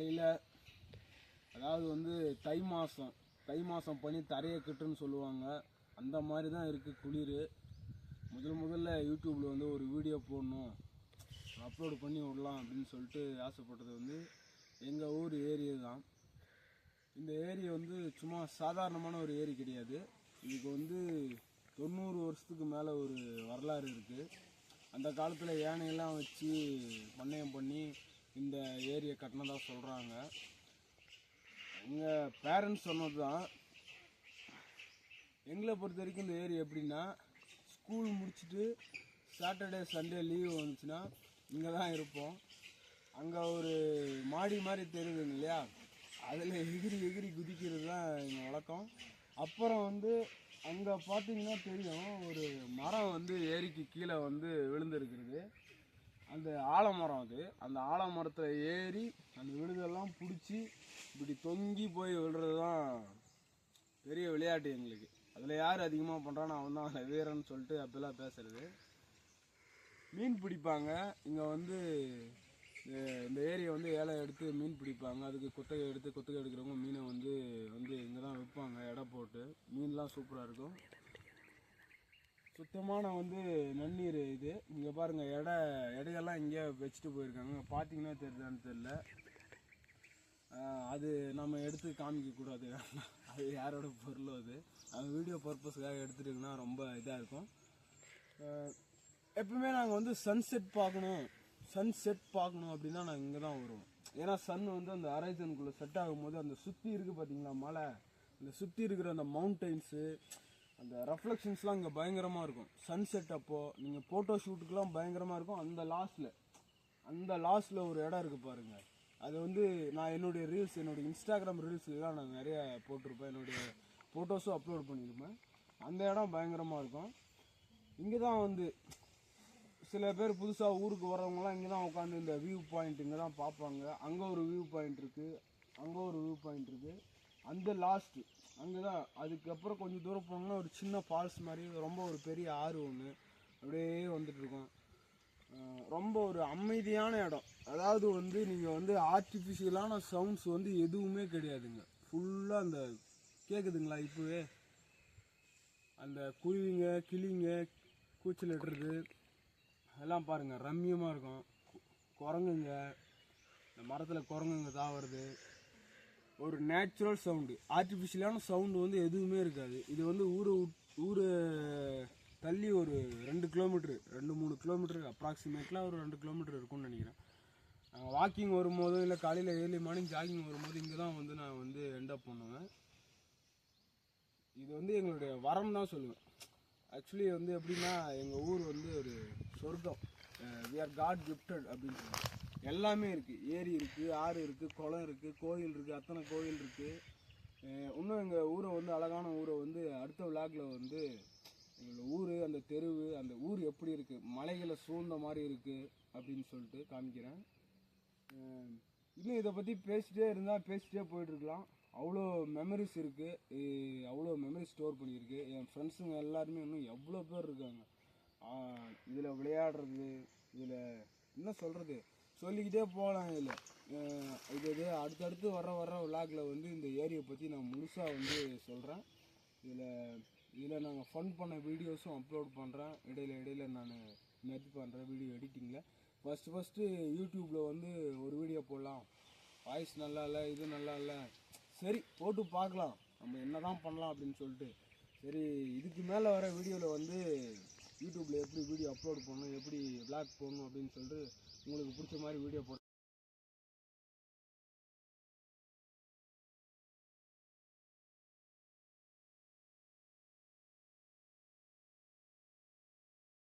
காலையில் அதாவது வந்து தை மாதம் பண்ணி தரையை கட்டுன்னு சொல்லுவாங்க. அந்த மாதிரி தான் இருக்குது குளிர். முதல்ல யூடியூப்பில் வந்து ஒரு வீடியோ போடணும், அப்லோடு பண்ணி விடலாம் அப்படின்னு சொல்லிட்டு ஆசைப்பட்டது வந்து எங்கள் ஊர் ஏரியா தான். இந்த ஏரி வந்து சும்மா சாதாரணமான ஒரு ஏரி கிடையாது. இதுக்கு வந்து 90 வருஷத்துக்கு மேலே ஒரு வரலாறு இருக்குது. அந்த காலத்தில் யானையெல்லாம் வச்சு பண்ணையம் பண்ணி இந்த ஏரியை கட்டினதாக சொல்கிறாங்க. எங்கள் பேரண்ட்ஸ் சொன்னது தான். எங்களை பொறுத்த வரைக்கும் இந்த ஏரி எப்படின்னா, ஸ்கூல் முடிச்சுட்டு சாட்டர்டே சண்டே லீவு வந்துச்சுன்னா இங்கே தான் இருப்போம். அங்கே ஒரு மாடி மாதிரி தெரியுதுங்க இல்லையா, அதில் எகிரி குதிக்கிறது தான் எங்கள் வழக்கம். அப்புறம் வந்து அங்கே பார்த்தீங்கன்னா தெரியும், ஒரு மரம் வந்து ஏரிக்கு கீழே வந்து விழுந்துருக்கிறது. அந்த ஆலமரம், அது அந்த ஆலமரத்தில் ஏறி அந்த விழுதெல்லாம் பிடிச்சி இப்படி தொங்கி போய் விழுறது தான் பெரிய விளையாட்டு எங்களுக்கு. அதில் யார் அதிகமாக பண்ணுறான்னு அவன் தான் அதில் வீரன்னு சொல்லிட்டு அப்படிலாம் பேசுகிறது. மீன் பிடிப்பாங்க இங்கே வந்து. இந்த ஏரியை வந்து ஏழை எடுத்து மீன் பிடிப்பாங்க. அதுக்கு குத்தகை எடுக்கிறவங்க மீனை வந்து இங்கே தான் விற்பாங்க எடை போட்டு. மீன்லாம் சூப்பராக இருக்கும், சுத்தமான வந்து நன்னீர் இது. இங்கே பாருங்கள், எடையெல்லாம் இங்கே வச்சுட்டு போயிருக்காங்க. பார்த்தீங்கன்னா தெரியுதான்னு தெரியல. அது நம்ம எடுத்து காமிக்கக்கூடாது, அது யாரோட பொருளோ. அது வீடியோ பர்பஸுக்காக எடுத்துட்டிங்கன்னா ரொம்ப இதாக இருக்கும். எப்பவுமே நாங்கள் வந்து சன்செட் பார்க்கணும் அப்படின்னா நாங்கள் இங்கே தான் வருவோம். ஏன்னா சன் வந்து அந்த ஹரைசனுக்குள்ளே செட் ஆகும்போது அந்த சுற்றி இருக்குது பார்த்தீங்களா மலை, அந்த சுற்றி இருக்கிற அந்த மவுண்டெயின்ஸு, அந்த ரெஃப்ளெக்ஷன்ஸ்லாம் இங்கே பயங்கரமாக இருக்கும். சன்செட் அப்போது நீங்கள் ஃபோட்டோ ஷூட்டுக்கெலாம் பயங்கரமாக இருக்கும். அந்த லாஸ்ட்டில் ஒரு இடம் இருக்குது பாருங்கள். அது வந்து நான் என்னுடைய இன்ஸ்டாகிராம் ரீல்ஸ்லாம் நான் நிறைய போட்டிருப்பேன். என்னுடைய ஃபோட்டோஸும் அப்லோட் பண்ணியிருப்பேன். அந்த இடம் பயங்கரமாக இருக்கும். இங்கே தான் வந்து சில பேர் புதுசாக ஊருக்கு வரவங்களாம் இங்கே தான் உட்காந்து இந்த வியூ பாயிண்ட் இங்கே தான் பார்ப்பாங்க. அங்கே ஒரு வியூ பாயிண்ட் இருக்குது, அந்த லாஸ்ட்டு அங்கே தான். அதுக்கப்புறம் கொஞ்சம் தூரம் போனோம்னா ஒரு சின்ன ஃபால்ஸ் மாதிரி ரொம்ப ஒரு பெரிய ஆறு ஒன்று அப்படியே வந்துட்டுருக்கோம். ரொம்ப ஒரு அமைதியான இடம். அதாவது வந்து நீங்கள் வந்து ஆர்டிஃபிஷியலான சவுண்ட்ஸ் வந்து எதுவுமே கிடையாதுங்க. ஃபுல்லாக அந்த கேட்குதுங்களா இப்போவே, அந்த குருவிங்க கிளிங்க கூச்சல் இடுறது எல்லாம் பாருங்கள், ரம்மியமாக இருக்கும். குரங்குங்க, இந்த மரத்தில் குரங்குங்க தாவறது, ஒரு நேச்சுரல் சவுண்டு. ஆர்டிஃபிஷியலான சவுண்டு வந்து எதுவுமே இருக்காது. இது வந்து ஊர் தள்ளி ஒரு 2-3 கிலோமீட்டர் அப்ராக்சிமேட்லாம் ஒரு 2 கிலோமீட்டர் இருக்கும்னு நினைக்கிறேன். வாக்கிங் வரும்போதும் இல்லை காலையில் ஏர்லி மார்னிங் ஜாகிங் வரும்போது இங்கே தான் வந்து நான் வந்து என்டப் பண்ணுவேன். இது வந்து எங்களுடைய வரம் தான் சொல்லுவேன். ஆக்சுவலி வந்து எப்படின்னா, எங்கள் ஊர் வந்து ஒரு சொர்க்கம். வி ஆர் காட் கிஃப்டட் அப்படின்னு சொல்லுவாங்க. எல்லாமே இருக்குது. ஏரி இருக்குது, ஆறு இருக்குது, குளம் இருக்குது, கோயில் இருக்குது, அத்தனை கோயில் இருக்குது. இன்னும் எங்கள் ஊரை வந்து அழகான ஊரை வந்து அடுத்த விழாக்கில் வந்து எங்களோட ஊர், அந்த தெருவு, அந்த ஊர் எப்படி இருக்குது, மலைகளை சூழ்ந்த மாதிரி இருக்குது அப்படின்னு சொல்லிட்டு காமிக்கிறேன். இன்னும் இதை பற்றி பேசிட்டே போயிட்டுருக்கலாம். அவ்வளோ மெமரிஸ் இருக்குது, அவ்வளோ மெமரி ஸ்டோர் பண்ணியிருக்கு. என் ஃப்ரெண்ட்ஸுங்க எல்லாருமே இன்னும் எவ்வளோ பேர் இருக்காங்க. இதில் விளையாடுறது, இதில் என்ன சொல்கிறது, சொல்லிக்கிட்டே போகலாம். இது அடுத்தடுத்து வர விழாக்கில் வந்து இந்த ஏரியை பற்றி நான் முழுசாக வந்து சொல்கிறேன். இதில் நாங்கள் ஃபன் பண்ண வீடியோஸும் அப்லோட் பண்ணுறேன். இடையில நான் மெர்ஜ் பண்ணுறேன் வீடியோ எடிட்டிங்கில். ஃபஸ்ட்டு யூடியூப்பில் வந்து ஒரு வீடியோ போடலாம், வாய்ஸ் நல்லா இல்லை, இது நல்லா இல்லை, சரி போட்டு பார்க்கலாம் நம்ம என்ன தான் பண்ணலாம் அப்படின்னு சொல்லிட்டு. சரி, இதுக்கு மேலே வர வீடியோவில் வந்து யூடியூப்பில் எப்படி வீடியோ அப்லோட் பண்ணணும், எப்படி விளாக் போடணும் அப்படின்னு சொல்லிட்டு உங்களுக்கு பிடிச்ச மாதிரி வீடியோ